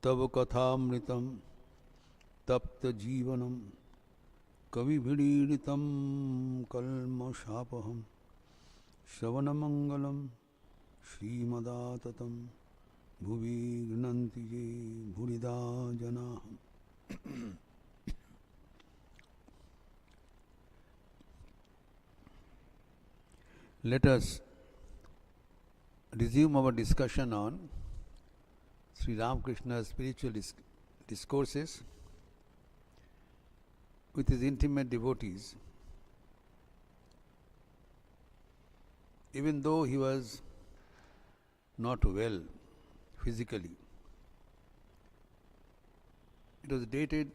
तव कथामृतं तप्त जीवनं कविभिरीडितं कल्मषापहं श्रवणमंगलं श्रीमदाततं भुवि गृह्णन्ति ये भूरिदा जनाः। Let us resume our discussion on Sri Ramakrishna's spiritual discourses with his intimate devotees. Even though he was not well physically, it was dated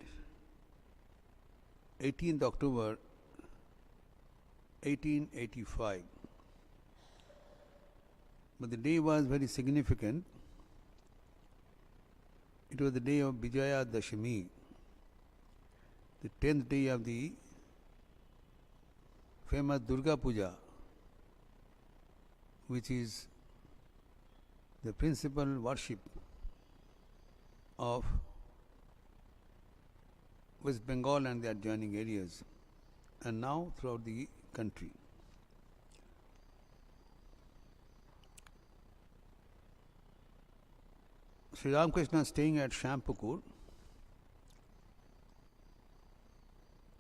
18th October 1885. But the day was very significant. It was the day of Vijaya Dashami, the 10th day of the famous Durga Puja, which is the principal worship of West Bengal and the adjoining areas, and now throughout the country. Sri Ramakrishna staying at Shampukur,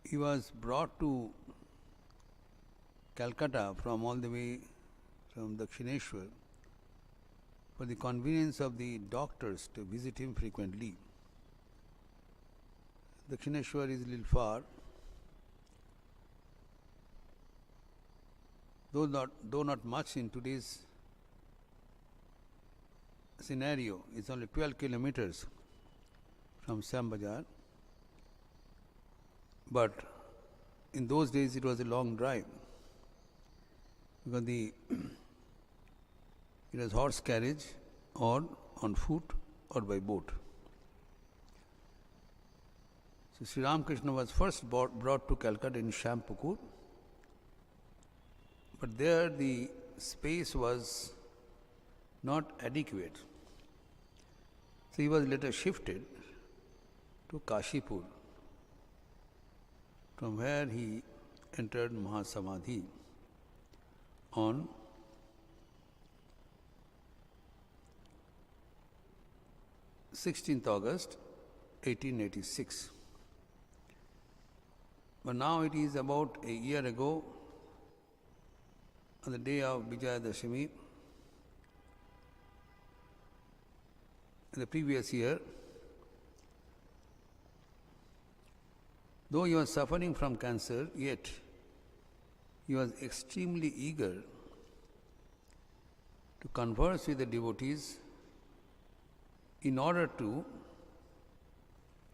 he was brought to Calcutta from all the way from Dakshineshwar for the convenience of the doctors to visit him frequently. Dakshineshwar is a little far, though not much in today's scenario. It's only 12 kilometers from Sam Bazar, but in those days it was a long drive because it was horse carriage or on foot or by boat. So Sri Ramakrishna was first brought to Calcutta in Shampukur, but there the space was not adequate. So he was later shifted to Kashipur, from where he entered Mahasamadhi on August 1886. But now it is about a year ago, on the day of Vijaya Dashami, in the previous year, though he was suffering from cancer, yet he was extremely eager to converse with the devotees in order to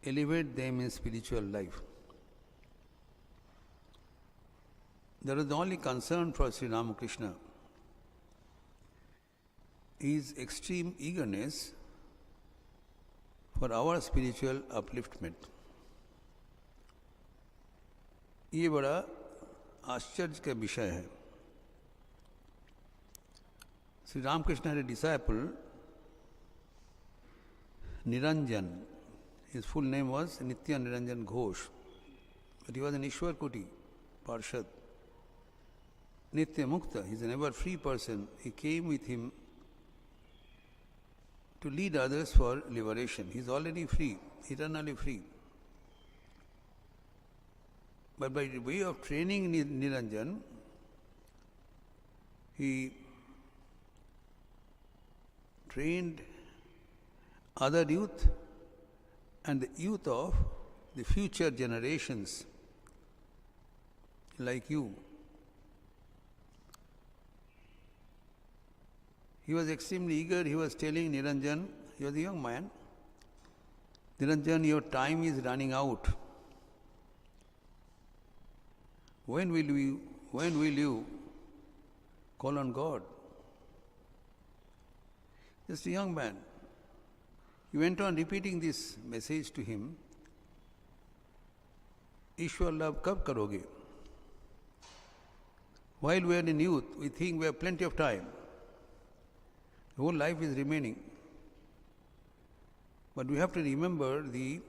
elevate them in spiritual life. That was the only concern for Sri Ramakrishna, his extreme eagerness for our spiritual upliftment. ये बड़ा आश्चर्य का विषय है. Sri Ramakrishna had a disciple, Niranjan. His full name was Nitya Niranjan Ghosh, but he was an Ishwar Kuti, Parshad. Nitya Mukta, he is an ever free person. He came with him to lead others for liberation. He is already free, eternally free. But by way of training Niranjan, he trained other youth and the youth of the future generations like you. He was extremely eager. He was telling Niranjan, he was a young man, Niranjan, your time is running out. When will you call on God? Just a young man. He went on repeating this message to him. Ishwar love kab karoge? While we are in youth, we think we have plenty of time. The whole life is remaining. But we have to remember the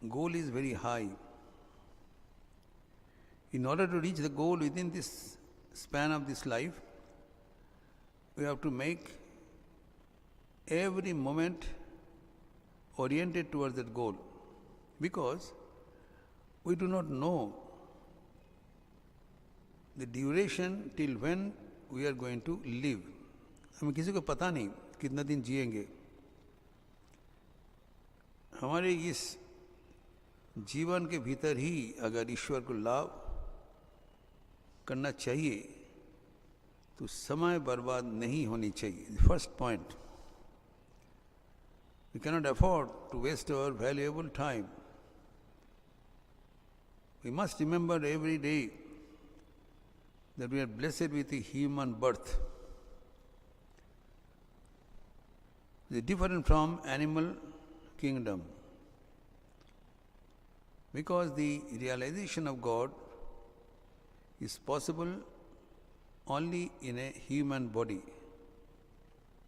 goal is very high. In order to reach the goal within this span of this life, we have to make every moment oriented towards that goal. Because we do not know the duration till when we are going to live. हमें किसी को पता नहीं कितना दिन जिएंगे. हमारे इस जीवन के भीतर ही अगर ईश्वर को लाभ करना चाहिए तो समय बर्बाद नहीं होनी चाहिए. First point, we cannot afford to waste our valuable time. We must remember every day that we are blessed with a human birth. It is different from animal kingdom, because the realization of God is possible only in a human body,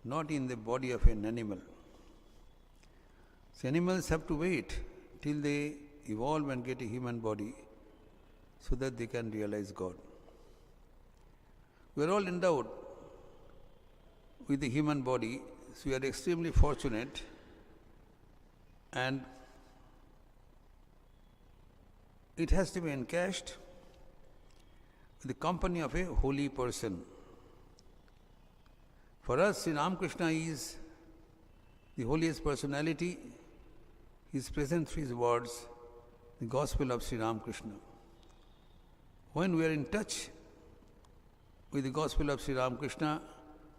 not in the body of an animal. So animals have to wait till they evolve and get a human body so that they can realize God. We are all endowed with the human body, so we are extremely fortunate, and it has to be encashed with the company of a holy person. For us, Sri Ramakrishna is the holiest personality. He is present through his words, the Gospel of Sri Ramakrishna. When we are in touch with the Gospel of Sri Ramakrishna,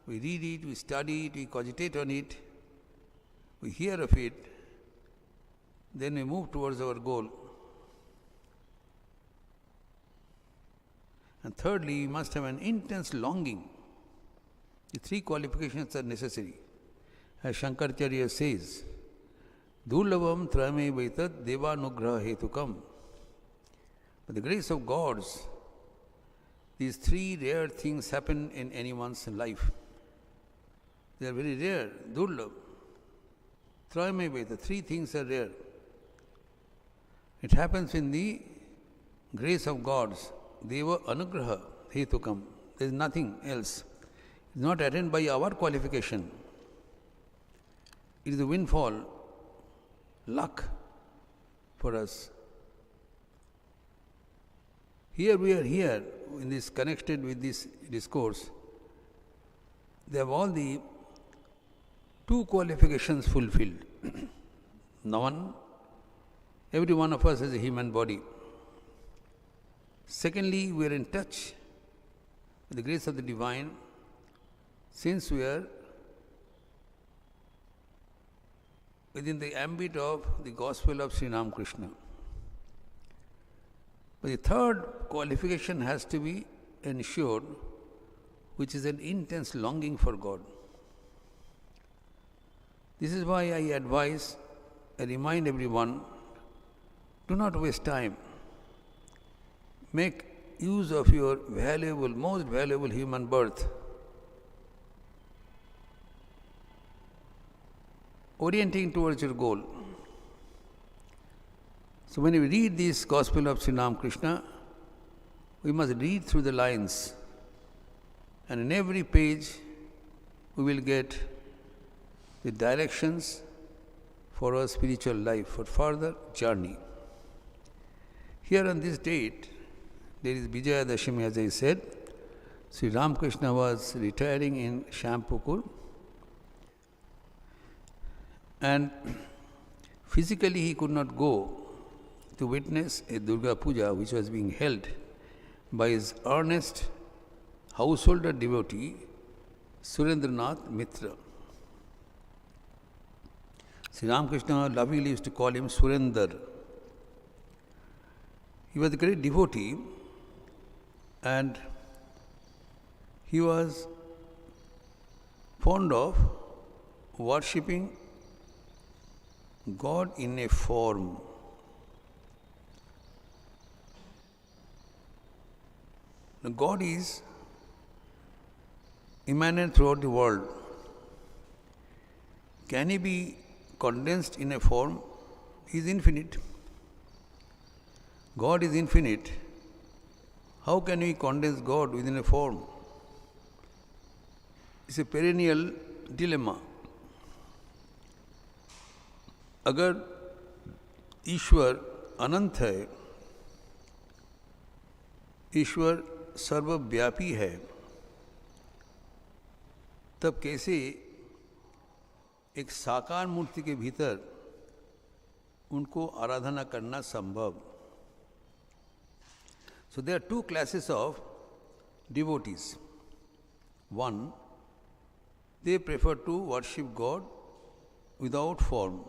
we read it, we study it, we cogitate on it, we hear of it, then we move towards our goal. And thirdly, we must have an intense longing. The three qualifications are necessary. As Shankaracharya says, Durlavam trame vaitat devanugraha hetukam. By the grace of gods, these three rare things happen in anyone's life. They are very rare. Durlabh. Trame vaitat. Three things are rare. It happens in the grace of gods. Deva anugraha hetukam. There is nothing else. It is not attained by our qualification. It is a windfall, luck for us. Here we are here, in this connected with this discourse, they have all the two qualifications fulfilled. Now one, every one of us has a human body. Secondly, we are in touch with the grace of the divine, since we are within the ambit of the Gospel of Sri Ramakrishna. But the third qualification has to be ensured, which is an intense longing for God. This is why I advise, I remind everyone, do not waste time. Make use of your valuable, most valuable human birth. Orienting towards your goal. So when we read this Gospel of Sri Ramakrishna, we must read through the lines, and in every page we will get the directions for our spiritual life, for further journey. Here on this date, there is Vijaya Dashami, as I said. Sri Ramakrishna was retiring in Shampukur, and physically he could not go to witness a Durga Puja which was being held by his earnest householder devotee Surendranath Mitra. Sri Ramakrishna lovingly used to call him Surendar. He was a great devotee, and he was fond of worshipping God in a form. Now, God is immanent throughout the world, can he be condensed in a form? He is infinite. God is infinite. How can we condense God within a form? It's a perennial dilemma. अगर ईश्वर अनंत है, ईश्वर सर्वव्यापी है, तब कैसे एक साकार मूर्ति के भीतर उनको आराधना करना संभव? So there are two classes of devotees. One, they prefer to worship God without form,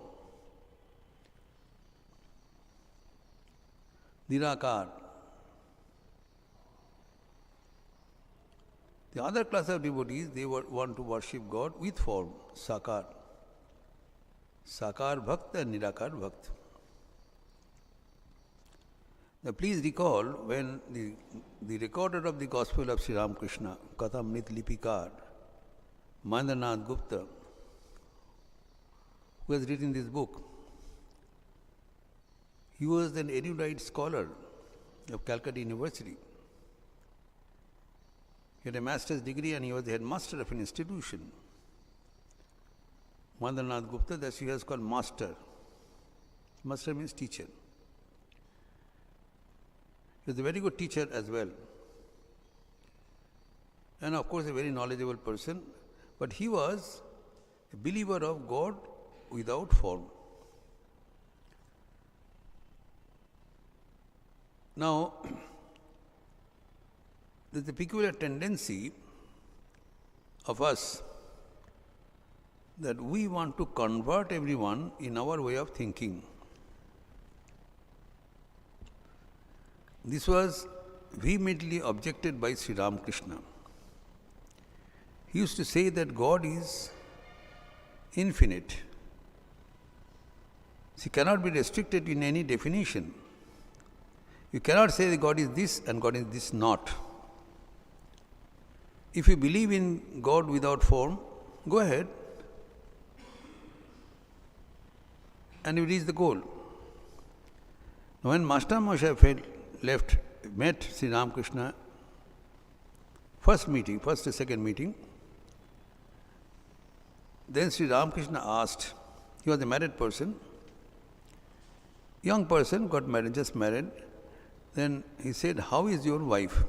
Nirakar. The other class of devotees, they want to worship God with form, Sakar. Sakar Bhakt and Nirakar Bhakt. Now please recall when the recorder of the Gospel of Sri Ramakrishna, Kathamrit Lipikar, Mahendranath Gupta, who has written this book, he was an erudite scholar of Calcutta University. He had a master's degree and he was the headmaster of an institution. Mahendranath Gupta, that's he was called master. Master means teacher. He was a very good teacher as well. And of course a very knowledgeable person. But he was a believer of God without form. Now, there's a peculiar tendency of us that we want to convert everyone in our way of thinking. This was vehemently objected by Sri Ramakrishna. He used to say that God is infinite. He cannot be restricted in any definition. You cannot say that God is this and God is this not. If you believe in God without form, go ahead and you reach the goal. Now, when Master Moshe met Sri Ramakrishna, first to second meeting, then Sri Ramakrishna asked, he was a married person, young person, got married, just married. Then he said, how is your wife?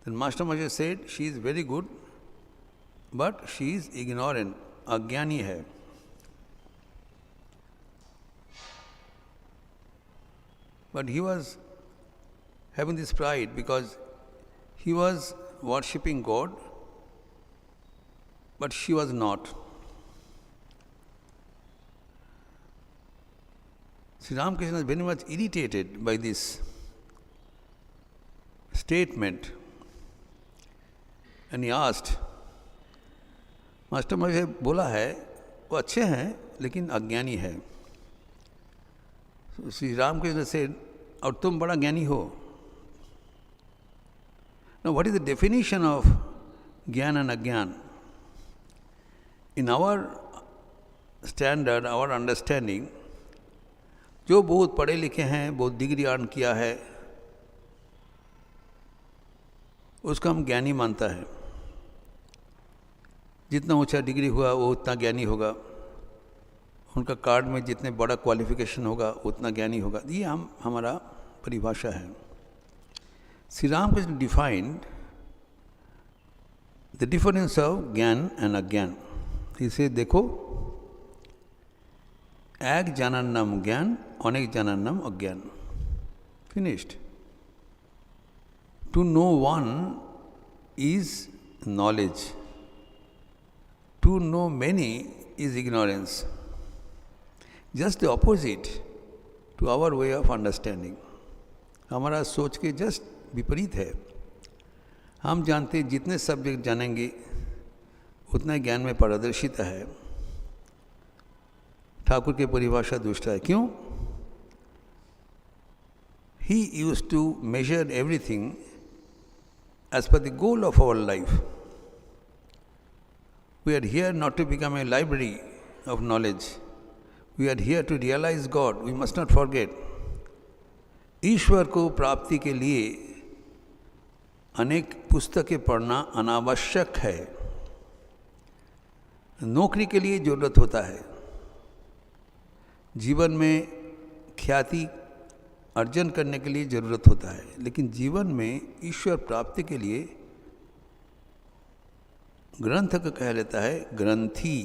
Then Master Moshe said, she is very good, but she is ignorant, agyani hai. But he was having this pride because he was worshipping God, but she was not. Sri Ramakrishna was very much irritated by this statement. And he asked, master मुझे बोला है वो अच्छे हैं लेकिन अज्ञानी है. Shri Ramakrishna said, और तुम बड़ा ज्ञानी हो. Now what is the definition of ज्ञान and अज्ञान? In our standard, our understanding, जो बहुत पढ़े लिखे हैं, बहुत डिग्री अर्न किया है, उसको हम ज्ञानी मानता है. जितना ऊंचा डिग्री हुआ वो उतना ज्ञानी होगा, उनका कार्ड में जितने बड़ा क्वालिफिकेशन होगा उतना ज्ञानी होगा. ये हमारा परिभाषा है. Shri Ramakrishna defined the difference of gyan and agyan. इसे देखो, एक জানার নাম জ্ঞান, অনেক জানার নাম অজ্ঞান. Finished. To know one is knowledge. To know many is ignorance. Just the opposite to our way of understanding. हमारा सोच के जस्ट विपरीत है. हम जानते जितने सब्जेक्ट जानेंगे उतना ज्ञान में पारदर्शिता है. ठाकुर की परिभाषा दूसरा है. क्यों? He used to measure everything as per the goal of our life. We are here not to become a library of knowledge. We are here to realize God. We must not forget. ईश्वर को प्राप्ति के लिए अनेक पुस्तकें पढ़ना अनावश्यक है. नौकरी के लिए ज़रूरत होता है. जीवन में ख्याति अर्जन करने के लिए ज़रूरत होता है. लेकिन जीवन में ईश्वर प्राप्ति के लिए ग्रंथ का कह लेता है ग्रंथी.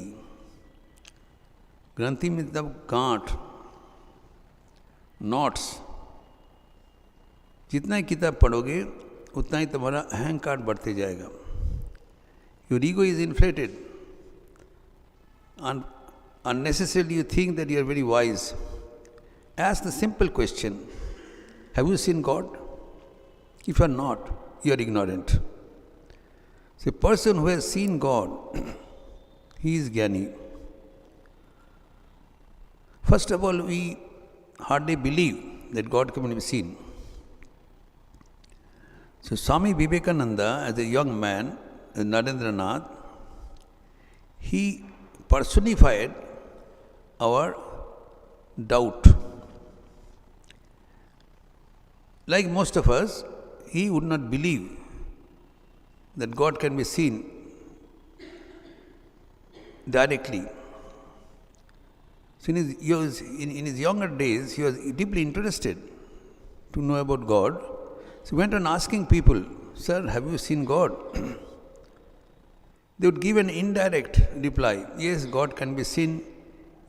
ग्रंथि मतलब गांठ, नोट्स. जितना ही किताब पढ़ोगे उतना ही तुम्हारा अहंकार बढ़ते जाएगा. Your ego is inflated. Unnecessarily you think that you are very wise. Ask the simple question, have you seen God? If you are not, you are ignorant. So a person who has seen God, he is Jnani. First of all, we hardly believe that God can be seen. So Swami Vivekananda, as a young man, as Narendranath, he personified our doubt. Like most of us, he would not believe that God can be seen directly. So in his younger days, he was deeply interested to know about God. So he went on asking people, "Sir, have you seen God?" They would give an indirect reply. Yes, God can be seen.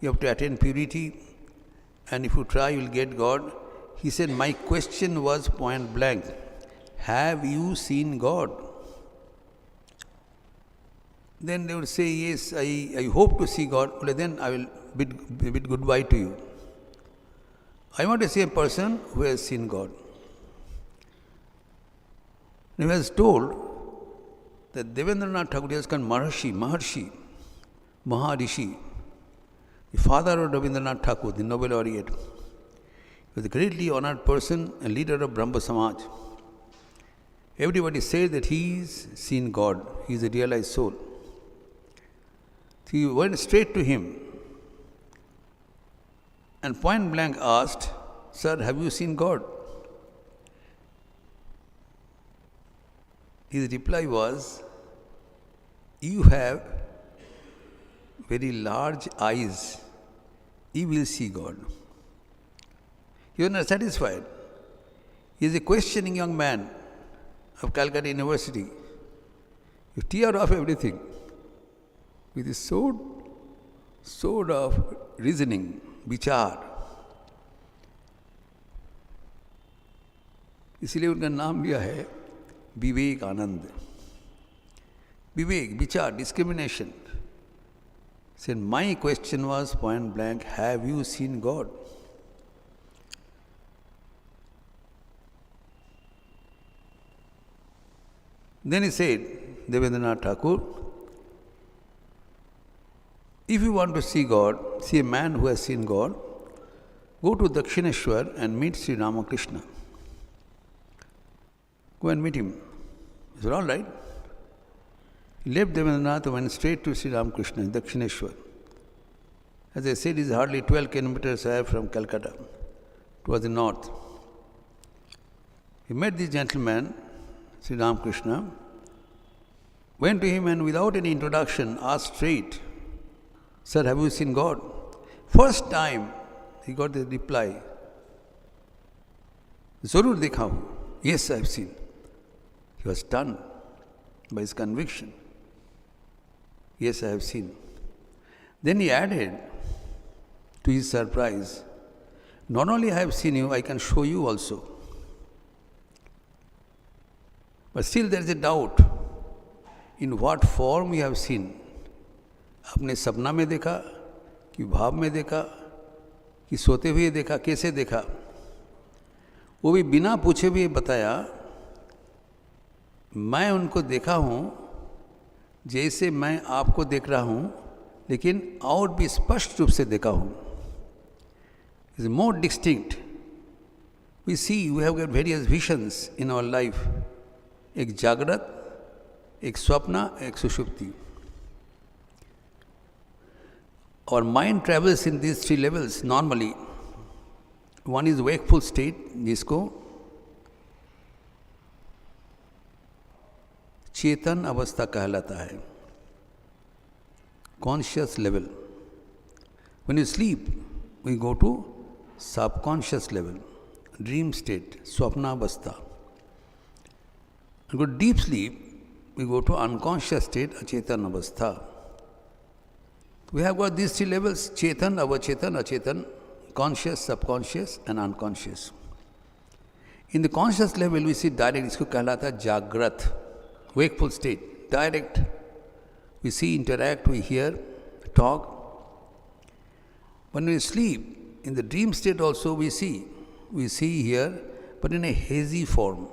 You have to attain purity. And if you try, you will get God. He said, my question was point blank. Have you seen God? Then they would say, yes, I hope to see God. Well, then I will bid goodbye to you. I want to see a person who has seen God. He was told that Devendranath Thakur has called Maharishi, the father of Rabindranath Thakur, the Nobel laureate. He was a greatly honored person and leader of Brahma Samaj. Everybody says that he is seen God, he is a realized soul. So he went straight to him and point blank asked, "Sir, have you seen God?" His reply was, "You have very large eyes, you will see God." He was not satisfied. He is a questioning young man of Calcutta University. You tear off everything with a sword of reasoning, vichar. इसलिए उनका नाम लिया है विवेक आनंद. Vivek, vichar, discrimination. Said, my question was point blank, have you seen God? Then he said, Devendranath Thakur, if you want to see God, see a man who has seen God, go to Dakshineshwar and meet Sri Ramakrishna. Go and meet him. He said, all right. He left Devendranath and went straight to Sri Ramakrishna in Dakshineshwar. As I said, it is hardly 12 kilometers away from Calcutta, towards the north. He met this gentleman, Sri Ramakrishna, went to him and without any introduction asked straight, "Sir, have you seen God?" First time he got the reply, "Zarur dekha hu." Yes, I have seen. He was stunned by his conviction. Yes, I have seen. Then he added, to his surprise, not only I have seen you, I can show you also. But still there is a doubt. In what form you have seen? आपने सपना में देखा कि भाव में देखा कि सोते हुए देखा, कैसे देखा? वो भी बिना पूछे भी बताया, मैं उनको देखा हूँ जैसे मैं आपको देख रहा हूँ, लेकिन और भी स्पष्ट रूप से देखा हूँ. It's more distinct. We see, we have got various visions in our life. एक जागृत, एक स्वप्न, एक सुषुप्ति. Our mind travels in these three levels normally. One is wakeful state, जिसको चेतन अवस्था कहलाता है, conscious level. When you sleep, we go to subconscious level, dream state, swapna avastha. When we go to deep sleep, we go to unconscious state, achetan avastha. We have got these three levels, chetan, avachetan, achetan, conscious, subconscious and unconscious. In the conscious level, we see direct, इसको कहलाता है जागृत, wakeful state, direct. We see, interact, we hear, talk. When we sleep, in the dream state also we see, hear, but in a hazy form,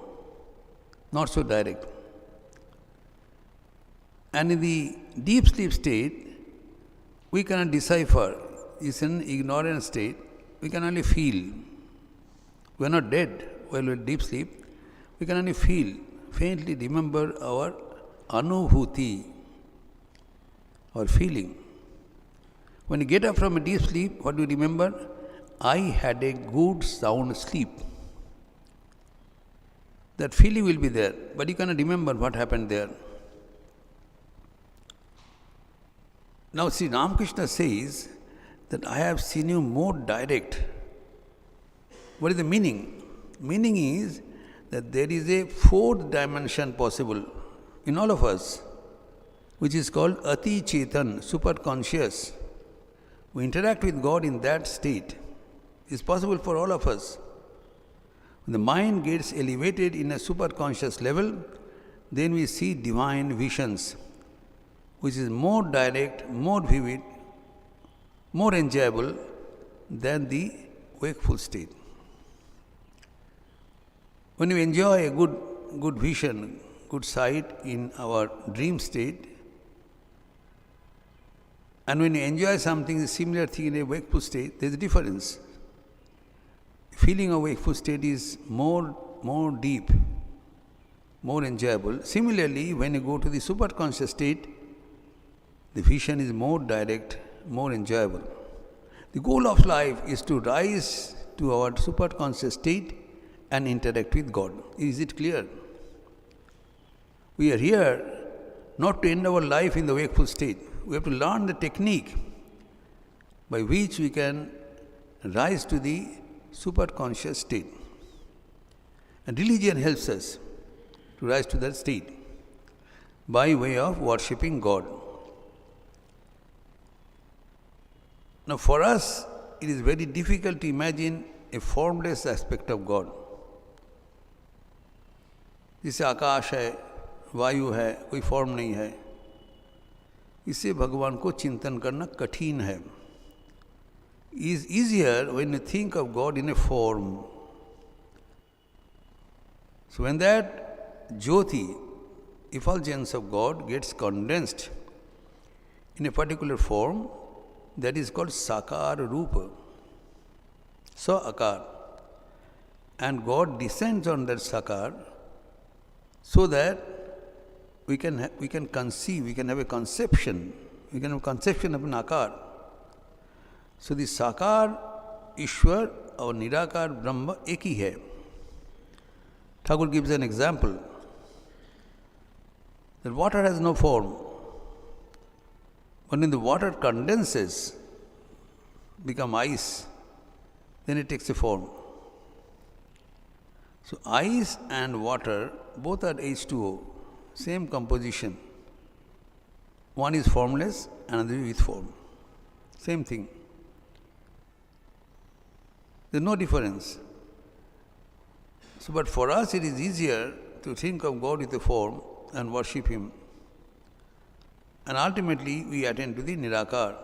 not so direct. And in the deep sleep state, we cannot decipher. It's an ignorant state. We can only feel. We are not dead while we are deep sleep. We can only feel, faintly remember our anubhuti, our feeling. When you get up from a deep sleep, what do you remember? I had a good sound sleep. That feeling will be there, but you cannot remember what happened there. Now, Sri Ramakrishna says that I have seen you more direct. What is the meaning? Meaning is that there is a fourth dimension possible in all of us, which is called Ati Chetan, superconscious. We interact with God in that state. It's possible for all of us. When the mind gets elevated in a superconscious level, then we see divine visions, which is more direct, more vivid, more enjoyable than the wakeful state. When we enjoy a good vision, good sight in our dream state, and when you enjoy something, a similar thing in a wakeful state, there is a difference. Feeling of wakeful state is more deep, more enjoyable. Similarly, when you go to the superconscious state, the vision is more direct, more enjoyable. The goal of life is to rise to our superconscious state and interact with God. Is it clear? We are here not to end our life in the wakeful state. We have to learn the technique by which we can rise to the superconscious state. And religion helps us to rise to that state by way of worshipping God. Now, for us, it is very difficult to imagine a formless aspect of God. जैसे आकाश है, वायु है, कोई form नहीं है, इससे भगवान को चिंतन करना कठिन है. It is easier when you think of God in a form. So when that Jyoti, effulgence of God, gets condensed in a particular form, that is called Sakar Rupa, Sa-akar. And God descends on that Sakar so that we can conceive, we can have a conception, we can have a conception of an Akar. So the Sakar, Ishwar or Nirakar Brahma एक ही है. Thakur gives an example that water has no form. But when the water condenses, become ice, then it takes a form. So ice and water, both are H2O, same composition. One is formless, another is with form. Same thing. There is no difference. So, but for us it is easier to think of God with a form and worship Him. And ultimately we attain to the Nirakar.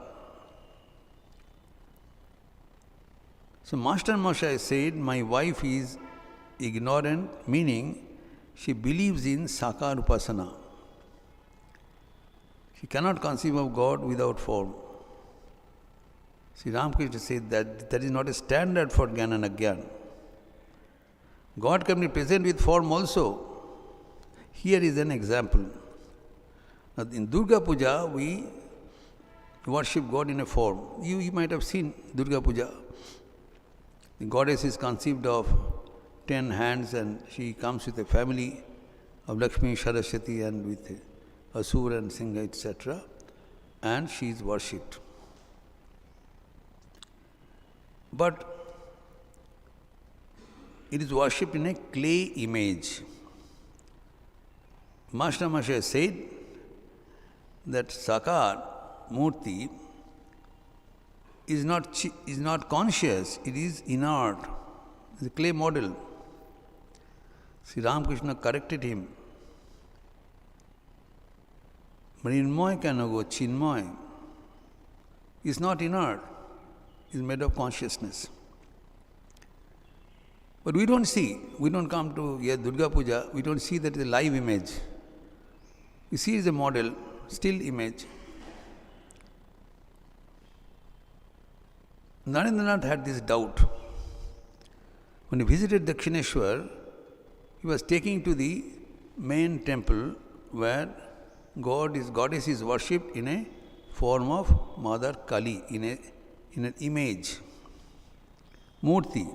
So Master Moshe said, my wife is ignorant, meaning she believes in Sakar Upasana. She cannot conceive of God without form. Sri Ramakrishna said that is not a standard for Jnana and Agyan. God can be present with form also. Here is an example. Now, in Durga Puja, we worship God in a form. You might have seen Durga Puja. The goddess is conceived of 10 hands and she comes with a family of Lakshmi, Saraswati and with Asura and Singha, etc. And she is worshipped. But it is worshipped in a clay image. Master Masha said that Sakar Murti is not conscious, it is inert. It is a clay model. Sri Ramakrishna corrected him. Mrinmoy kanago chinmoy is not inert, it is made of consciousness. But we don't come to Durga Puja, we don't see that is a live image. We see it as a model, still image. Narendranath had this doubt. When he visited Dakshineshwar, he was taking to the main temple where goddess is worshipped in a form of Mother Kali, in an image. Murti.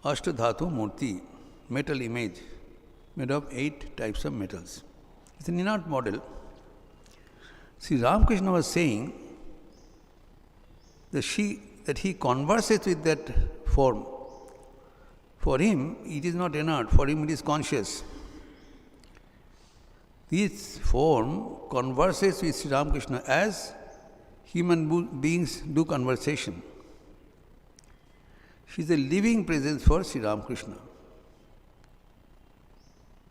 Ashtadhatu Murti, metal image, made of 8 types of metals. It's an inert model. Sri Ramakrishna was saying that he converses with that form. For him, it is not inert, for him it is conscious. This form converses with Sri Ramakrishna as human beings do conversation. She is a living presence for Sri Ramakrishna.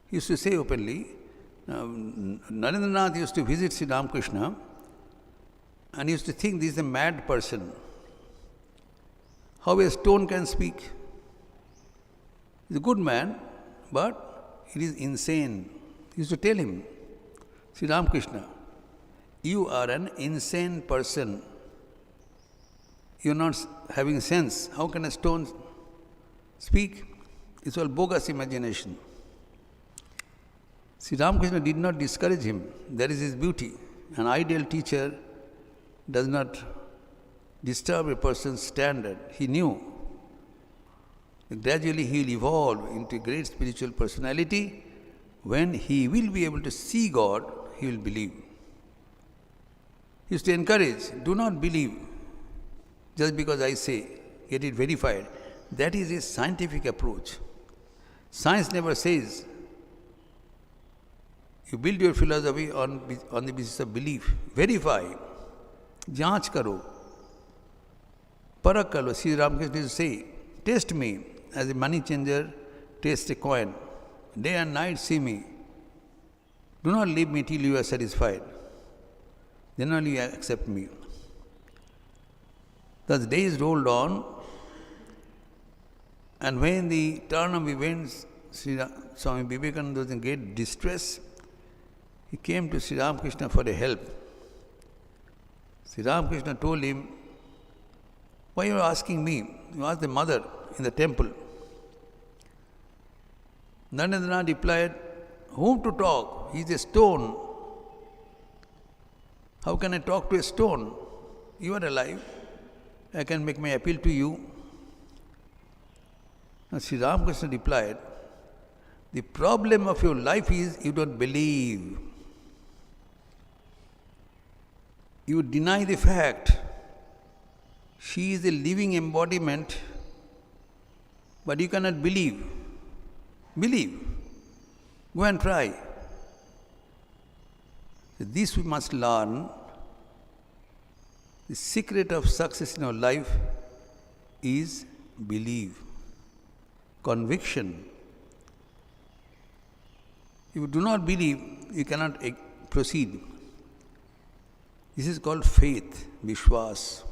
He used to say openly, Narendranath used to visit Sri Ramakrishna and he used to think this is a mad person. How a stone can speak? He is a good man, but he is insane. He used to tell him, Sri Ramakrishna, you are an insane person. You are not having sense. How can a stone speak? It's all bogus imagination. Sri Ramakrishna did not discourage him. That is his beauty. An ideal teacher does not disturb a person's standard. He knew that gradually he will evolve into a great spiritual personality. When he will be able to see God, he will believe. He used to encourage, do not believe just because I say, get it verified. That is a scientific approach. Science never says, you build your philosophy on the basis of belief. Verify. Jaanch karo. Parak karo. Sri Ramakrishna used to say, test me as a money changer tests a coin. Day and night see me. Do not leave me till you are satisfied. Then only you accept me. Thus days rolled on, and when the turn of events, Swami Vivekananda was in great distress. He came to Sri Ramakrishna for a help. Sri Ramakrishna told him, why are you asking me? You ask the mother in the temple. Narendranath replied, whom to talk? He is a stone. How can I talk to a stone? You are alive. I can make my appeal to you. Now Sri Ramakrishna replied, the problem of your life is you don't believe. You deny the fact. She is a living embodiment, but you cannot believe. Believe. Go and try. So this we must learn. The secret of success in our life is belief, conviction. If you do not believe, you cannot proceed. This is called faith, विश्वास.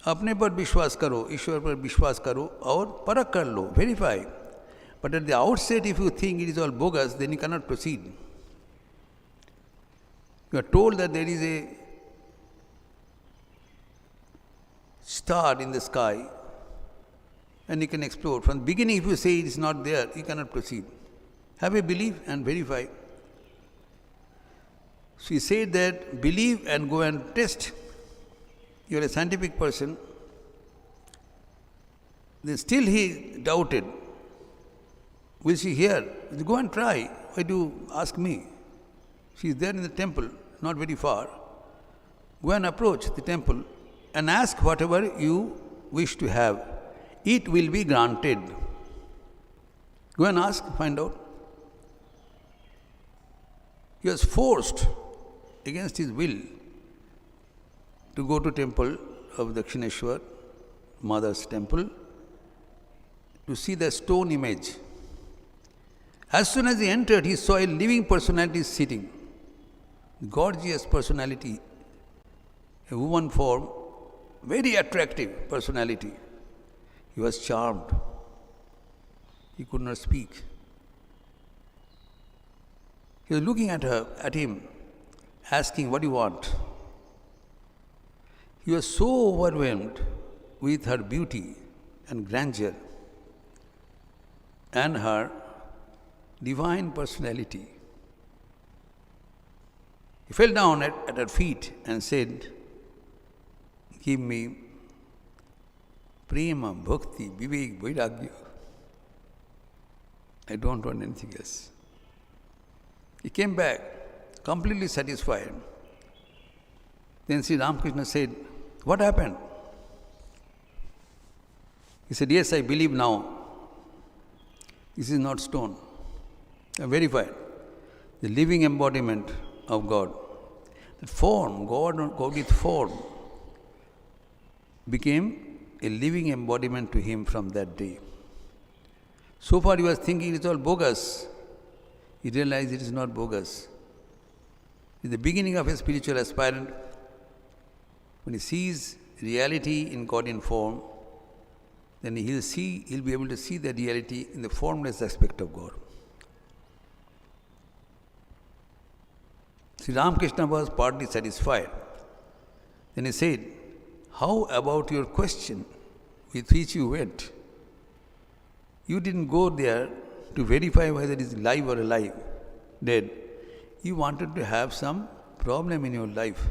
अपने पर विश्वास करो, ईश्वर पर विश्वास करो और परख कर लो, verify. But at the outset, if you think it is all bogus, then you cannot proceed. You are told that there is a star in the sky and you can explore. From the beginning, if you say it is not there, you cannot proceed. Have a belief and verify. So he said that believe and go and test. You are a scientific person. Then still he doubted. Will she hear? He said, go and try. Why do you ask me? She is there in the temple, not very far. Go and approach the temple and ask whatever you wish to have. It will be granted. Go and ask, find out. He was forced against his will to go to temple of Dakshineshwar, mother's temple, to see the stone image. As soon as he entered, he saw a living personality sitting. Gorgeous personality, a woman form, very attractive personality. He was charmed. He could not speak. He was looking at her, at him, asking, what do you want? He was so overwhelmed with her beauty and grandeur and her divine personality. He fell down at her feet and said, give me prema, bhakti, vivek, vairagya. I don't want anything else. He came back, completely satisfied. Then Sri Ramakrishna said, what happened? He said, yes, I believe now. This is not stone. I verified. The living embodiment of God. That form, God with form, became a living embodiment to him from that day. So far he was thinking it is all bogus. He realized it is not bogus. It is the beginning of a spiritual aspirant. When he sees reality in God in form, then he'll be able to see the reality in the formless aspect of God. Sri Ramakrishna was partly satisfied. Then he said, how about your question with which you went? You didn't go there to verify whether it is live or alive, dead. You wanted to have some problem in your life.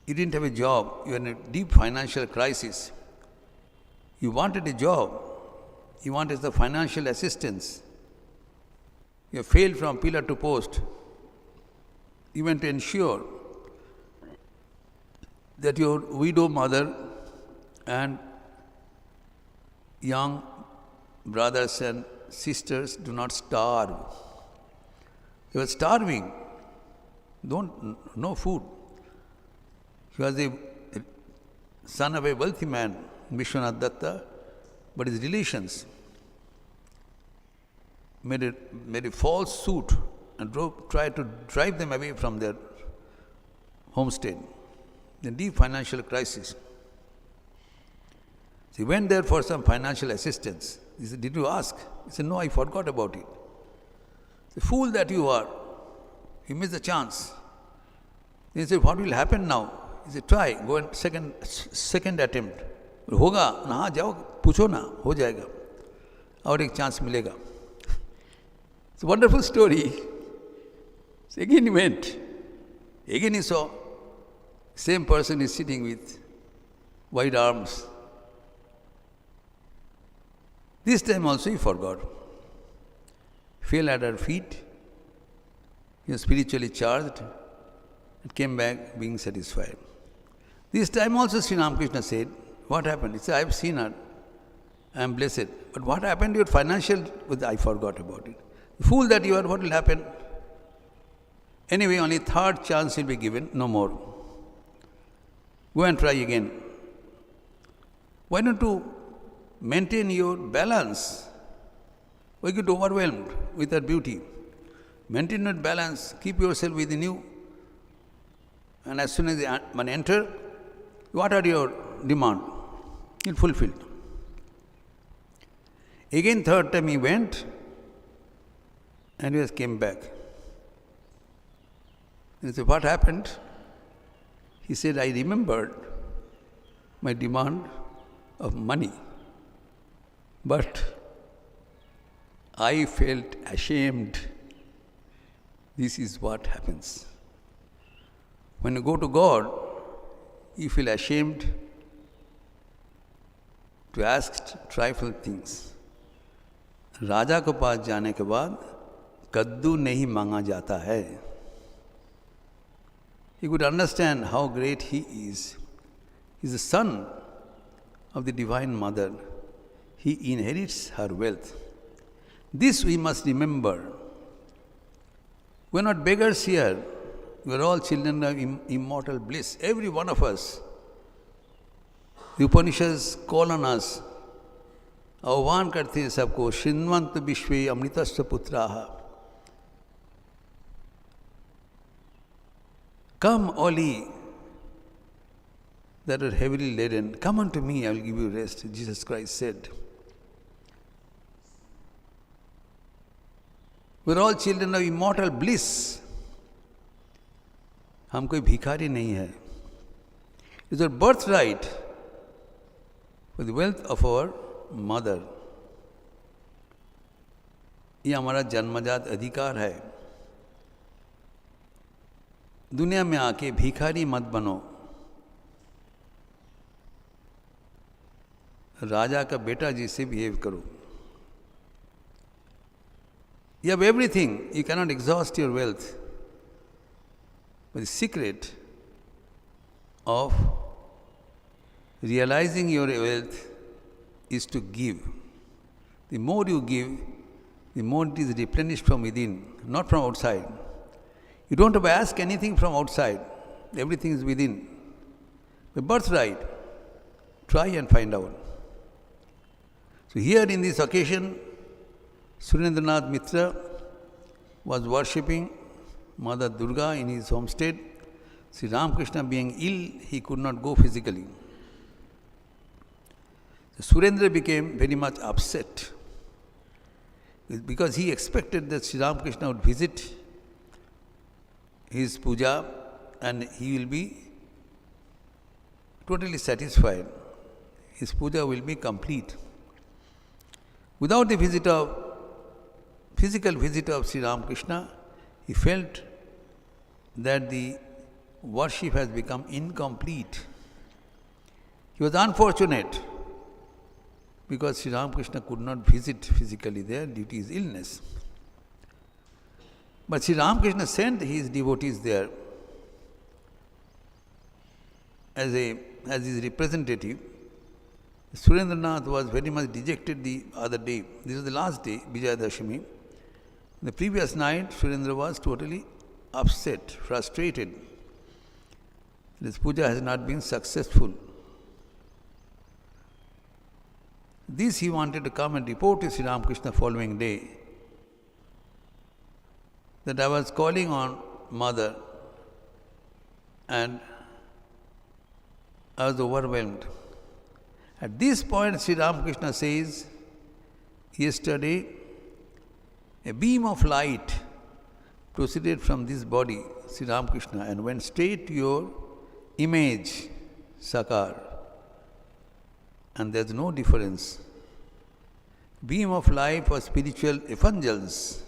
You didn't have a job. You are in a deep financial crisis. You wanted a job. You wanted the financial assistance. You have failed from pillar to post. You went to ensure that your widow mother and young brothers and sisters do not starve. They were starving. No food. He was the son of a wealthy man, Vishwanath Datta, but his relations made a false suit and tried to drive them away from their homestead. The deep financial crisis. So he went there for some financial assistance. He said, did you ask? He said, no, I forgot about it. The fool that you are, you missed the chance. Then he said, what will happen now? He said, try, go and second attempt. होगा ना, हाँ जाओ पूछो ना, हो जाएगा और एक चांस मिलेगा. It's a wonderful story. So again he went. Again he saw same person is sitting with wide arms. This time also he forgot. Fell at her feet. He was spiritually charged and came back being satisfied. This time also Sri Ramakrishna said, what happened? He said, I have seen her. I am blessed. But what happened to your financial? I forgot about it. The fool that you are, what will happen? Anyway, only third chance will be given, no more. Go and try again. Why don't you maintain your balance? Why get overwhelmed with her beauty? Maintain your balance, keep yourself within you. And as soon as you enter, what are your demands? It fulfilled. Again, third time he went and he came back. He said, what happened? He said, I remembered my demand of money, but I felt ashamed. This is what happens. When you go to God, you feel ashamed to ask trifle things. राजा के पास जाने के बाद कद्दू नहीं मांगा जाता है. He could understand how great he is. He is the son of the Divine Mother. He inherits her wealth. This we must remember. We are not beggars here. We are all children of immortal bliss. Every one of us. The Upanishads call on us. आह्वान करते हैं सबको श्रृण्वन्तु विश्वे अमृतस्य पुत्राः. Come, all ye that are heavily laden, come unto me, I will give you rest, Jesus Christ said. We are all children of immortal bliss. हम कोई भिखारी नहीं है. It is our birthright for the wealth of our mother. ये हमारा जन्मजात अधिकार है. दुनिया में आके भिखारी मत बनो. राजा का बेटा जिससे बिहेव करो. You have everything. You cannot exhaust your wealth. But the secret of realizing your wealth is to give. The more you give, the more it is replenished from within, not from outside. You don't have to ask anything from outside. Everything is within. The birthright. Try and find out. So here in this occasion, Surendranath Mitra was worshipping Mother Durga in his homestead. Sri Ramakrishna being ill, he could not go physically. So Surendra became very much upset because he expected that Sri Ramakrishna would visit his puja and he will be totally satisfied. His puja will be complete. Without the physical visit of Sri Ramakrishna, he felt that the worship has become incomplete. He was unfortunate because Sri Ramakrishna could not visit physically there due to his illness. But Sri Ramakrishna sent his devotees there as his representative. Surendranath was very much dejected the other day. This was the last day, Vijayadashami. The previous night, Surendra was totally upset, frustrated. This puja has not been successful. This he wanted to come and report to Sri Ramakrishna following day, that I was calling on Mother and I was overwhelmed. At this point, Sri Ramakrishna says, yesterday, a beam of light proceeded from this body, Sri Ramakrishna, and went straight to your image, Sakar. And there is no difference. Beam of light for spiritual effulgence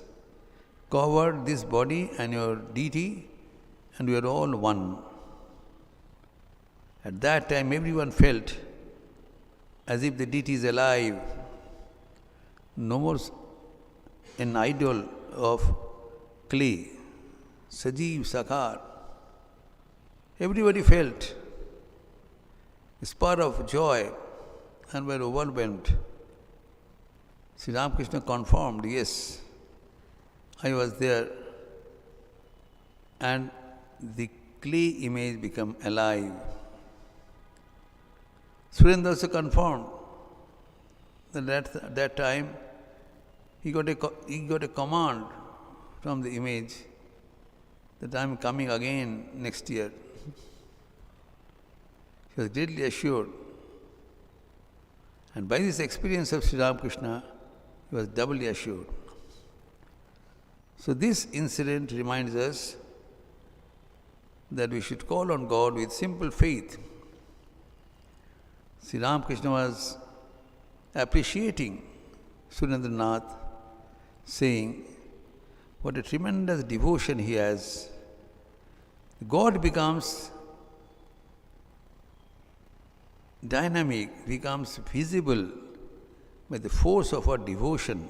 covered this body and your deity, and we are all one. At that time, everyone felt as if the deity is alive. No more an idol of clay, Sajeev Sakar. Everybody felt a spark of joy and were overwhelmed. Sri Ramakrishna confirmed, yes, I was there, and the clay image became alive. Surendra also confirmed that at that time he got a command from the image that I am coming again next year. He was greatly assured. And by this experience of Sri Ramakrishna, he was doubly assured. So this incident reminds us that we should call on God with simple faith. Sri Ramakrishna was appreciating Surendranath saying what a tremendous devotion he has. God becomes dynamic, becomes visible by the force of our devotion.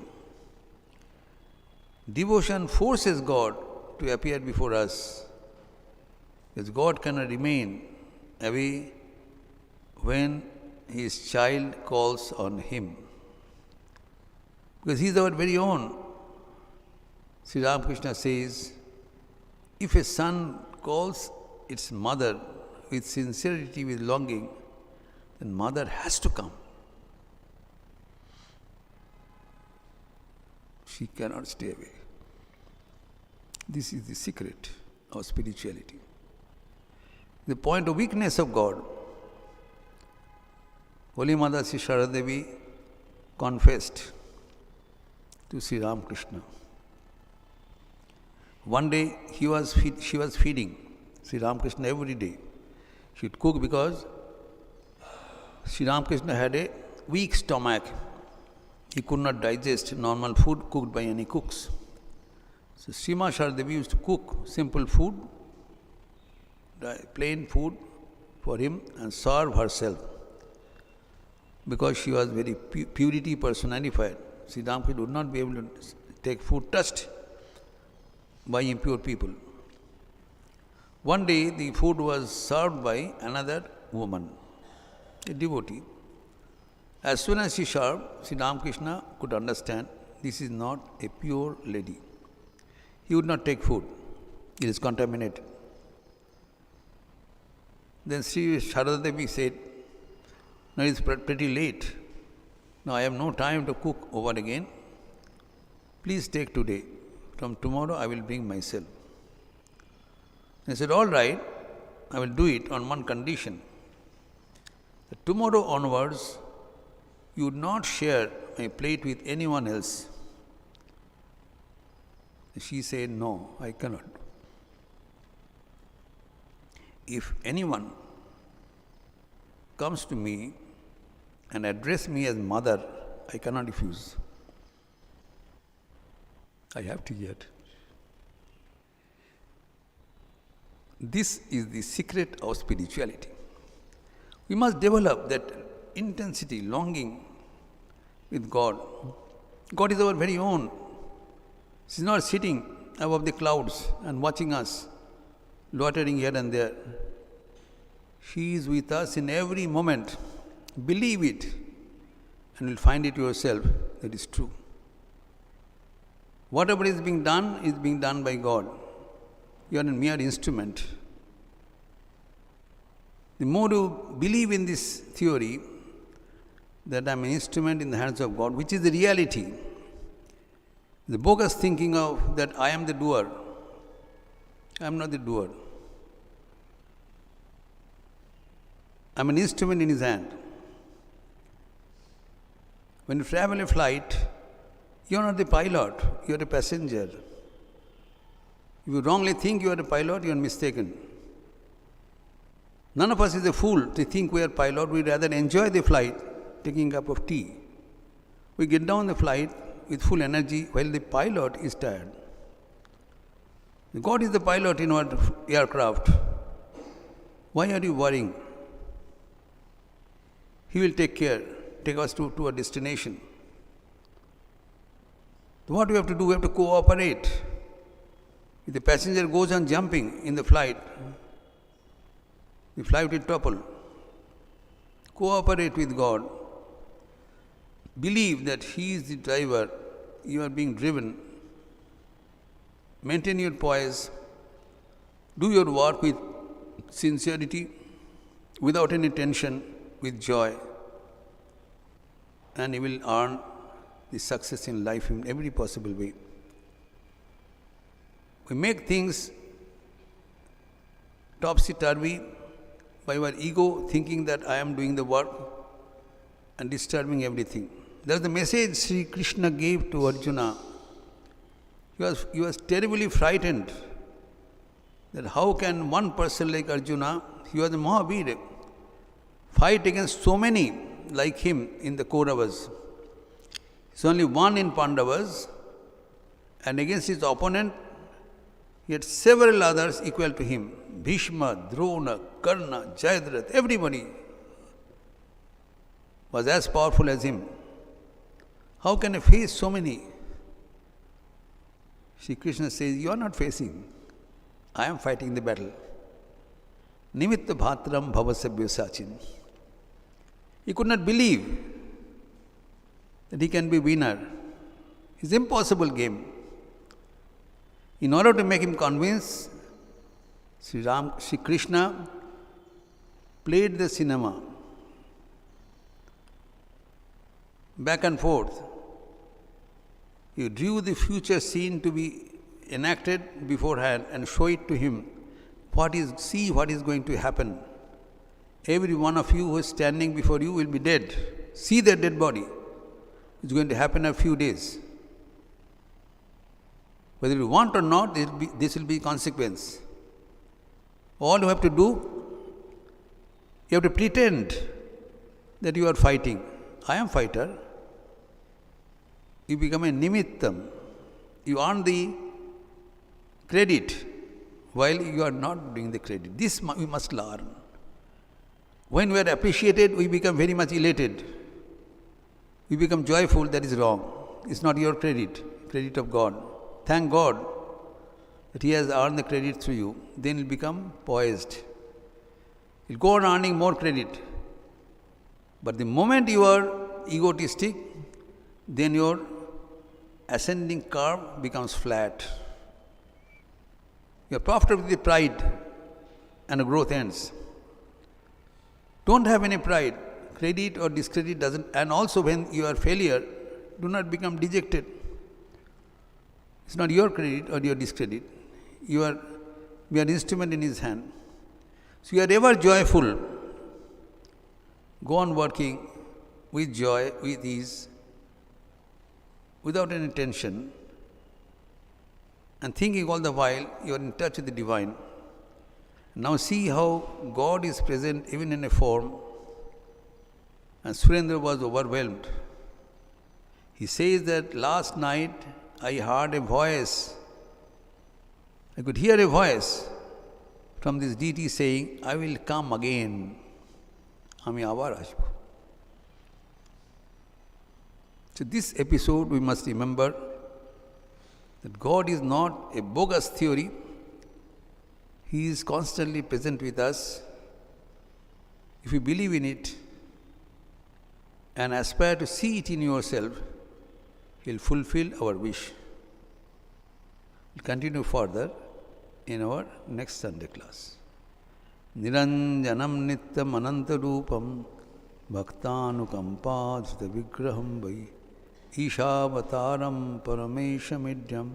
Devotion forces God to appear before us, because God cannot remain away when His child calls on Him. Because He is our very own. Sri Ramakrishna says, if a son calls its mother with sincerity, with longing, then mother has to come. She cannot stay away. This is the secret of spirituality. The point of weakness of God. Holy Mother Sri Sharadadevi confessed to Sri Ramakrishna. One day she was feeding Sri Ramakrishna every day. She would cook because Sri Ramakrishna had a weak stomach. He could not digest normal food cooked by any cooks. So Srima Sharadadevi used to cook simple food, plain food for him and serve herself. Because she was very purity personified. Sri Ramakrishna would not be able to take food touched by impure people. One day the food was served by another woman, a devotee. As soon as she served, Sri Ramakrishna could understand this is not a pure lady. He would not take food. It is contaminated. Then Sri Sharadadevi said, now it's pretty late. Now I have no time to cook over again. Please take today. From tomorrow I will bring myself. He said, all right, I will do it on one condition. That tomorrow onwards, you would not share my plate with anyone else. She said, no, I cannot. If anyone comes to me and address me as mother, I cannot refuse. I have to eat. This is the secret of spirituality. We must develop that intensity, longing with God. God is our very own. She is not sitting above the clouds and watching us, loitering here and there. She is with us in every moment. Believe it, and you'll find it yourself that is true. Whatever is being done by God. You are a mere instrument. The more you believe in this theory, that I am an instrument in the hands of God, which is the reality. The bogus thinking of that I am the doer. I am not the doer. I am an instrument in His hand. When you travel a flight, you are not the pilot, you are a passenger. If you wrongly think you are a pilot, you are mistaken. None of us is a fool to think we are pilot. We rather enjoy the flight, taking a cup of tea. We get down the flight with full energy while the pilot is tired. God is the pilot in our aircraft. Why are you worrying? He will take us to a destination. So what we have to do? We have to cooperate. If the passenger goes on jumping in the flight will topple. Cooperate with God. Believe that He is the driver, you are being driven. Maintain your poise. Do your work with sincerity, without any tension, with joy. And you will earn the success in life in every possible way. We make things topsy-turvy by our ego, thinking that I am doing the work and disturbing everything. That's the message Sri Krishna gave to Arjuna. He was terribly frightened that how can one person like Arjuna, he was a Mahavir, fight against so many like him in the Kauravas. It's only one in Pandavas And against his opponent, he had several others equal to him. Bhishma, Drona, Karna, Jayadratha, everybody was as powerful as him. How can I face so many? Shri Krishna says, you are not facing. I am fighting the battle. Nimitta bhatram bhavasabhya sachin. He could not believe that he can be winner. It's an impossible game. In order to make him convinced, Shri Krishna played the cinema back and forth. He drew the future scene to be enacted beforehand and show it to him. See what is going to happen. Every one of you who is standing before you will be dead. See their dead body. It's going to happen in a few days. Whether you want or not, this will be consequence. All you have to do, you have to pretend that you are fighting. I am fighter. You become a nimittam. You earn the credit while you are not doing the credit. This we must learn. When we are appreciated, we become very much elated. We become joyful. That is wrong. It's not your credit, credit of God. Thank God that He has earned the credit through you. Then you'll become poised. You'll go on earning more credit. But the moment you are egotistic, then your ascending curve becomes flat. You are puffed up with the pride and the growth ends. Don't have any pride. Credit or discredit doesn't, and also when you are failure, do not become dejected. It's not your credit or your discredit. We are instrument in His hand. So you are ever joyful. Go on working with joy, with ease, without any tension, and thinking all the while you are in touch with the Divine. Now see how God is present even in a form. And Surendra was overwhelmed. He says that last night I heard a voice. I could hear a voice from this deity saying, I will come again. Ami abar asbo. So this episode we must remember that God is not a bogus theory. He is constantly present with us. If you believe in it and aspire to see it in yourself, He will fulfill our wish. We will continue further in our next Sunday class. Niranjanam nityam anantarupam bhaktanukampajita vigraham vai Ishavataram parameshamidhyam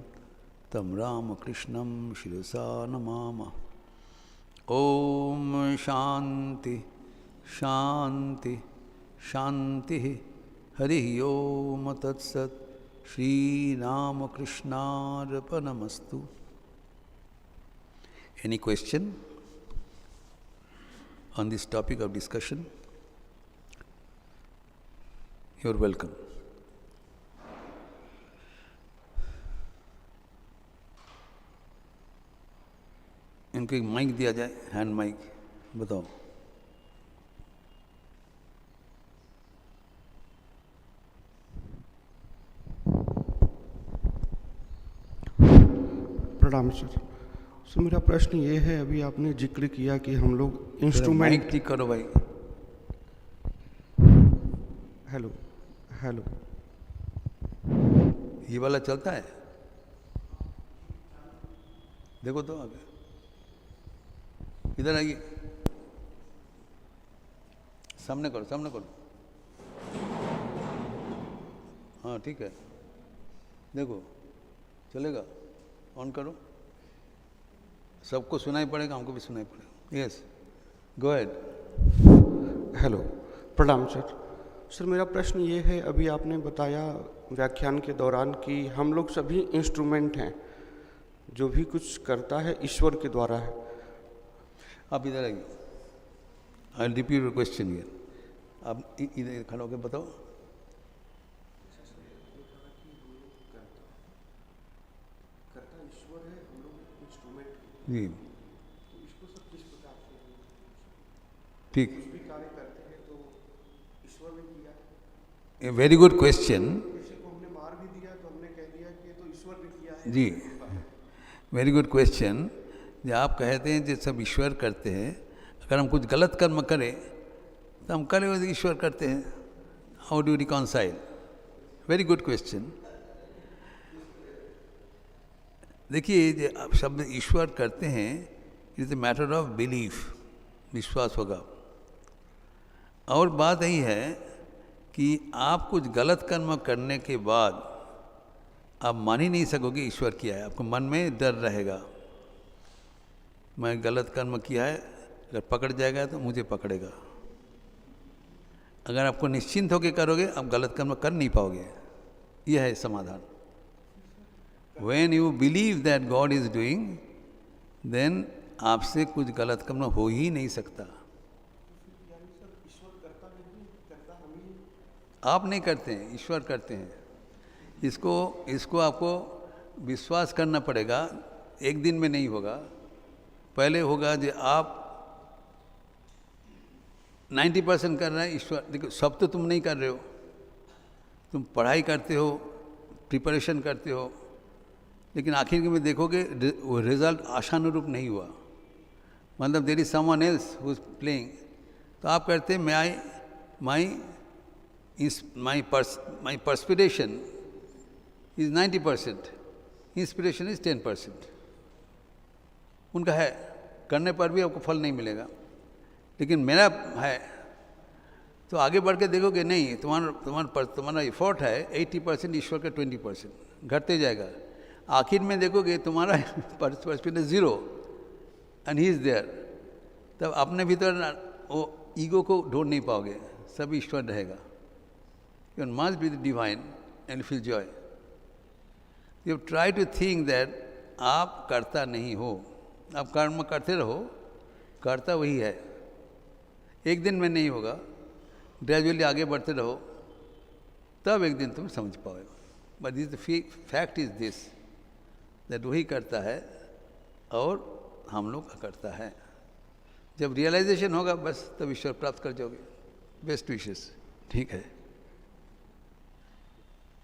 tam Ramakrishnam shirasa namama. Om Shanti Shanti Shanti Hari Om Tat Sat Shri Ramakrishna Arpanamastu. Any question on this topic of discussion? You are welcome. इनको एक mic दिया जाए, hand mic, बताओ. प्रणाम sir. Sir मेरा प्रश्न ये है, अभी आपने जिक्र किया कि हम लोग इंस्ट्रूमेंट. माइक ठीक करो भाई. Hello hello. ये वाला चलता है, देखो तो आगे. इधर आइए, सामने करो, सामने करो. हाँ ठीक है, देखो चलेगा. ऑन करो. सबको सुनाई पड़ेगा, हमको भी सुनाई पड़ेगा. Yes, go ahead. हेलो, प्रणाम सर. सर मेरा प्रश्न ये है, अभी आपने बताया व्याख्यान के दौरान कि हम लोग सभी इंस्ट्रूमेंट हैं, जो भी कुछ करता है ईश्वर के द्वारा है. आप इधर आइए. I will repeat your question here. आप इधर खड़ा होकर बताओ. जी इसको सब किस प्रकार से ठीक. कुछ भी कार्य करते हैं तो ईश्वर ने किया. A very good question. किसी को हमने मार भी दिया तो हमने कह दिया कि ये तो ईश्वर ने किया है. जी वेरी गुड क्वेश्चन. जो आप कहते हैं जो सब ईश्वर करते हैं, अगर हम कुछ गलत कर्म करें तो हम करे हुए ईश्वर करते हैं. How do reconcile? Very good question. देखिए जो आप शब्द ईश्वर करते हैं, it is a matter of belief, विश्वास होगा. और बात यही है कि आप कुछ गलत कर्म करने के बाद आप मान ही नहीं सकोगे ईश्वर किया है. आपको मन में डर रहेगा, मैं गलत कर्म किया है, अगर पकड़ जाएगा तो मुझे पकड़ेगा. अगर आपको निश्चिंत होकर करोगे आप गलत कर्म कर नहीं पाओगे. यह है समाधान. When you believe that God is doing, then आपसे कुछ गलत कर्म हो ही नहीं सकता. आप नहीं करते हैं, ईश्वर करते हैं. इसको आपको विश्वास करना पड़ेगा. एक दिन में नहीं होगा. पहले होगा जो आप 90% कर रहे हैं ईश्वर. देखो सब तो तुम नहीं कर रहे हो. तुम पढ़ाई करते हो, प्रिपरेशन करते हो, लेकिन आखिर में देखोगे वो रिजल्ट आशानुरूप नहीं हुआ. मतलब there is someone else who is playing. तो आप कहते हैं my perspiration is 90%, inspiration is 10%. उनका है, करने पर भी आपको फल नहीं मिलेगा. लेकिन मेरा है तो आगे बढ़ के देखोगे नहीं, तुम्हारा एफर्ट है 80%, ईश्वर का 20%, घटते जाएगा. आखिर में देखोगे तुम्हारा perspiration 0 and he is there. तब अपने भीतर वो ईगो को ढूंढ नहीं पाओगे, सब ईश्वर रहेगा. You must be the divine and feel joy. You try to think that आप करता नहीं हो, आप कर्म करते रहो, करता वही है. एक दिन में नहीं होगा, ग्रेजुअली आगे बढ़ते रहो, तब एक दिन तुम समझ पाओगे. But this fact is this that वही करता है और हम लोग का करता है. जब रियलाइजेशन होगा बस तब ईश्वर प्राप्त कर जाओगे. Best wishes. ठीक है.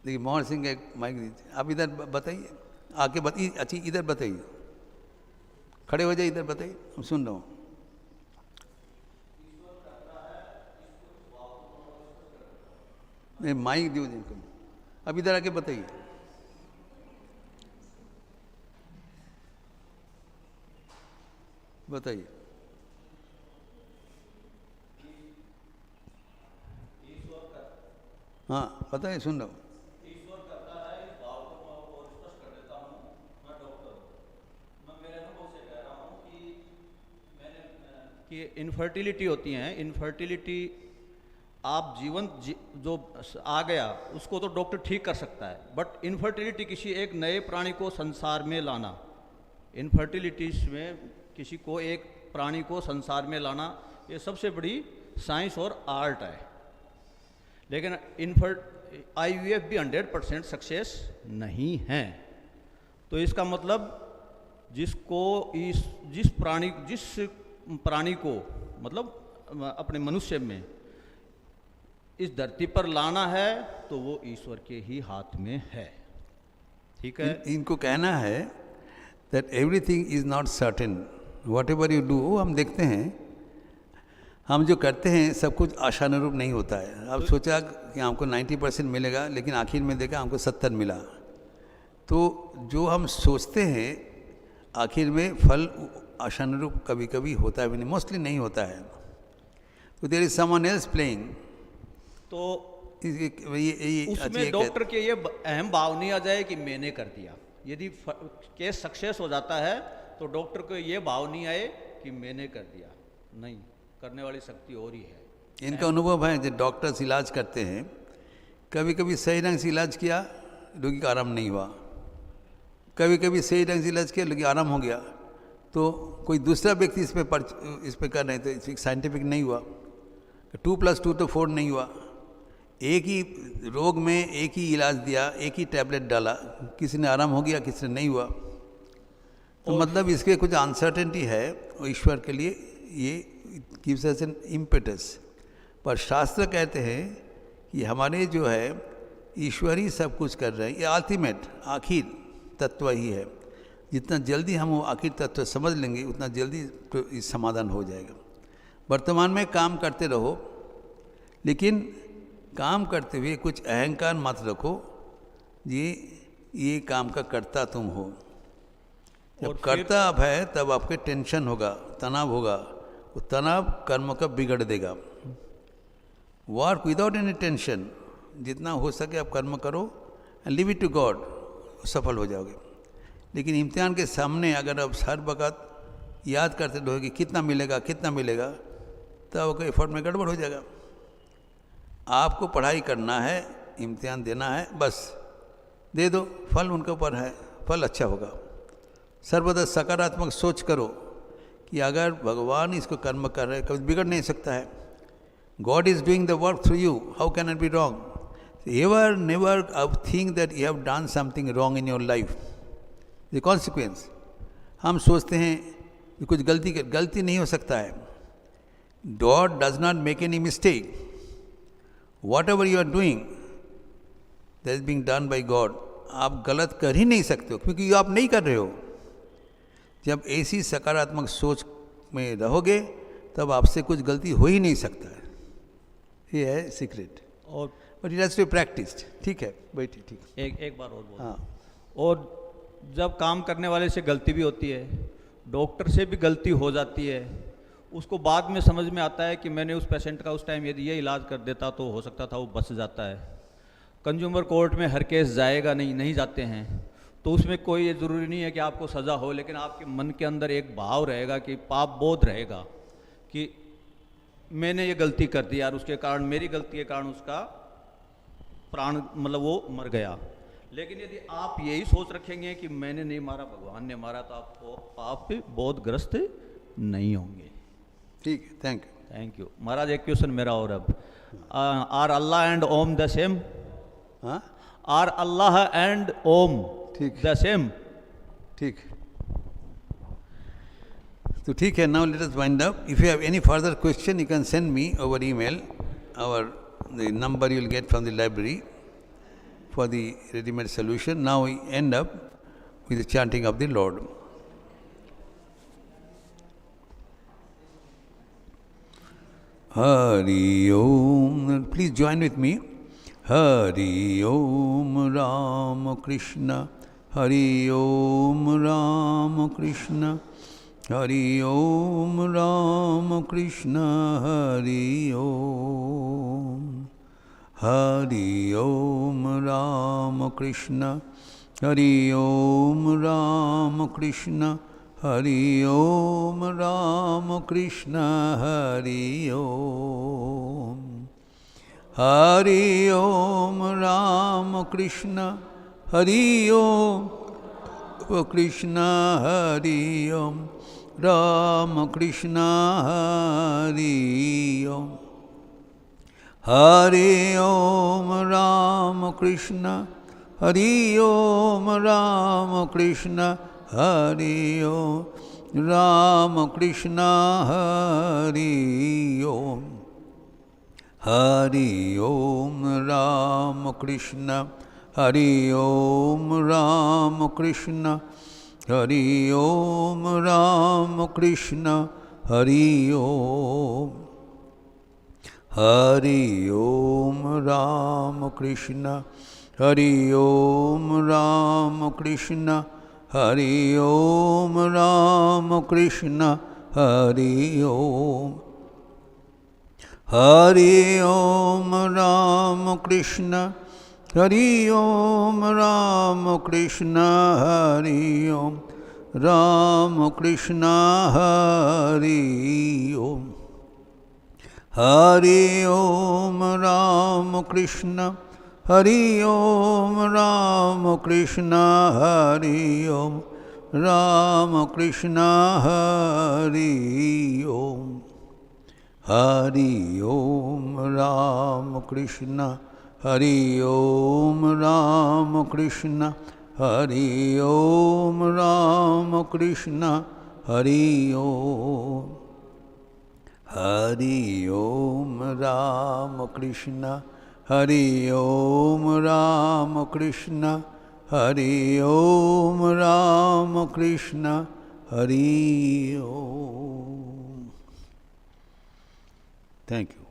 देखिए मोहन सिंह एक माइक दीजिए. आप इधर बताइए, आके बताइए. अच्छी इधर बताइए, खड़े हो जाइए, इधर बताइए, हम सुन रहा हूँ. नहीं माइक दो जिनको. अब इधर आके बताइए. बताइए. हाँ बताइए, सुन रहा हूँ. ईश्वर करता है, इस भाव को मैं और स्पष्ट कर देता हूँ. मैं डॉक्टर हूँ, मैं मेरे अनुभव से कह रहा हूँ कि इनफर्टिलिटी होती हैं. इनफर्टिलिटी आप जीवन जो आ गया उसको तो डॉक्टर ठीक कर सकता है, बट इनफर्टिलिटी किसी एक नए प्राणी को संसार में लाना, इनफर्टिलिटीज में किसी को एक प्राणी को संसार में लाना, ये सबसे बड़ी साइंस और आर्ट है. लेकिन IVF भी 100% सक्सेस नहीं है. तो इसका मतलब जिस प्राणी को मतलब अपने मनुष्य में इस धरती पर लाना है तो वो ईश्वर के ही हाथ में है. ठीक है. इनको कहना है that everything is not certain. What ever you do, हम देखते हैं, हम जो करते हैं सब कुछ आशानुरूप नहीं होता है. अब सोचा कि हमको 90% मिलेगा, लेकिन आखिर में देखा हमको 70 मिला. तो जो हम सोचते हैं आखिर में फल आशानुरूप कभी कभी होता है, नहीं, मोस्टली नहीं होता है. तो there is someone else playing. तो उसमें डॉक्टर के ये अहम भाव नहीं आ जाए कि मैंने कर दिया. यदि केस सक्सेस हो जाता है तो डॉक्टर को ये भाव नहीं आए कि मैंने कर दिया. नहीं, करने वाली शक्ति और ही है. इनका अनुभव है, जो डॉक्टर्स इलाज करते हैं, कभी कभी सही ढंग से इलाज किया, रोगी का आराम नहीं हुआ. कभी कभी सही ढंग से इलाज किया, लेकिन आराम हो गया. तो कोई दूसरा व्यक्ति इस पे कर रहे थे, तो साइंटिफिक नहीं हुआ. 2+2 तो 4 नहीं हुआ. एक ही रोग में एक ही इलाज दिया, एक ही टैबलेट डाला, किसी ने आराम हो गया, किसी ने नहीं हुआ. तो मतलब इसके कुछ अनसर्टेनिटी है और ईश्वर के लिए ये गिव्स अस एन इम्पेटस। पर शास्त्र कहते हैं कि हमारे जो है ईश्वर ही सब कुछ कर रहे हैं, ये अल्टीमेट आखिर तत्व ही है। जितना जल्दी हम वो आखिर तत्व समझ लेंगे उतना जल्दी तो इस समाधान हो जाएगा। वर्तमान में काम करते रहो, लेकिन काम करते हुए कुछ अहंकार मत रखो, ये काम का कर्ता तुम हो। जब कर्ता आप है तब आपके टेंशन होगा, तनाव होगा, वो तनाव कर्म का बिगड़ देगा। वर्क विदाउट एनी टेंशन, जितना हो सके आप कर्म करो and leave it to God, सफल हो जाओगे। लेकिन इम्तिहान के सामने अगर आप हर वक्त याद करते रहोगे कितना मिलेगा कितना मिलेगा, तब आपको एफर्ट में गड़बड़ हो जाएगा। आपको पढ़ाई करना है, इम्तिहान देना है, बस दे दो, फल उनके ऊपर है, फल अच्छा होगा। सर्वदा सकारात्मक सोच करो कि अगर भगवान इसको कर्म कर रहे, कभी बिगड़ नहीं सकता है। God is doing the work through you. How can it be wrong? Never think that you have done something wrong in your life. The consequence. हम सोचते हैं कि कुछ गलती नहीं हो सकता है। God does not make any mistake. Whatever you are doing, that is being done by God. आप गलत कर ही नहीं सकते हो, क्योंकि आप नहीं कर रहे हो। जब ऐसी सकारात्मक सोच में रहोगे तब आपसे कुछ गलती हो ही नहीं सकता है। ये है सीक्रेट। और but it has to be practised. ठीक है, बैठिए, ठीक। एक बार और बोल। हाँ। और जब काम करने वाले से गलती भी होती है, डॉक्टर से भी गलती हो जाती है, उसको बाद में समझ में आता है कि मैंने उस पेशेंट का उस टाइम यदि ये इलाज कर देता तो हो सकता था वो बच जाता है। कंज्यूमर कोर्ट में हर केस जाएगा नहीं जाते हैं, तो उसमें कोई ये ज़रूरी नहीं है कि आपको सज़ा हो, लेकिन आपके मन के अंदर एक भाव रहेगा कि पाप बोध रहेगा कि मैंने ये गलती कर दी यार, उसके कारण, मेरी गलती के कारण उसका प्राण मतलब वो मर गया। लेकिन यदि आप यही सोच रखेंगे कि मैंने नहीं मारा, भगवान ने मारा, तो आपको पाप बोधग्रस्त नहीं होंगे। ठीक है, थैंक यू महाराज। एक क्वेश्चन मेरा और अब, are Allah and Om the same? हाँ, are Allah and Om the same? ठीक। तो ठीक है, now let us wind up. If you have any further question you can send me over email, the number you will get from the library for the ready-made solution. Now we end up with the chanting of the Lord. Hari Om. Please join with me. Hari Om Ram Krishna. Hari Om Ram Krishna. Hari Om Ram Krishna. Hari Om. Hari Om Ram Krishna. Hari Om Ram Krishna. Hari Om Ram Krishna. Hari Om. Hari Om Ram Krishna. Hari Om Krishna. Hari Om Ram Krishna. Hari Om. Hari Om Ram Krishna. Hari Om Ram Krishna. Hari Om Ram Krishna. Hari Om. Hari Om Ram Krishna. Hari Om Ram Krishna. Hari Om Ram Krishna. Hari Om. Hari Om Ram Krishna. Hari Om Ram Krishna. Hari Om Ram Krishna. Hari Om. Hari Om Ram Krishna. Hari Om Ram Krishna. Hari Om Ram Krishna. Hari Om. Hari Om Ram Krishna. Hari Om Ram Krishna. Hari Om Ram Krishna. Hari Om. Hari Om Ram Krishna. Hari Om Ram Krishna. Hari Om Ramakrishna Hari Om. Hari Om Ramakrishna Hari Om Ramakrishna Hari Om Ramakrishna Hari Om. Thank you.